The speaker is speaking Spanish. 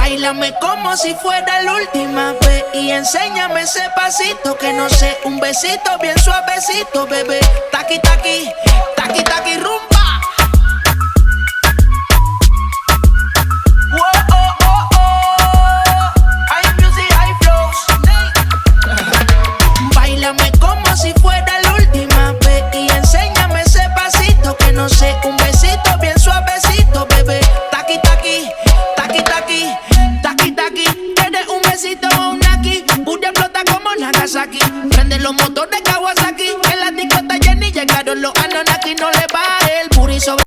Báilame como si fuera la última vez y enséñame ese pasito que no sé, un besito bien suavecito, bebé. Taqui, taqui, taqui, taqui, rumba.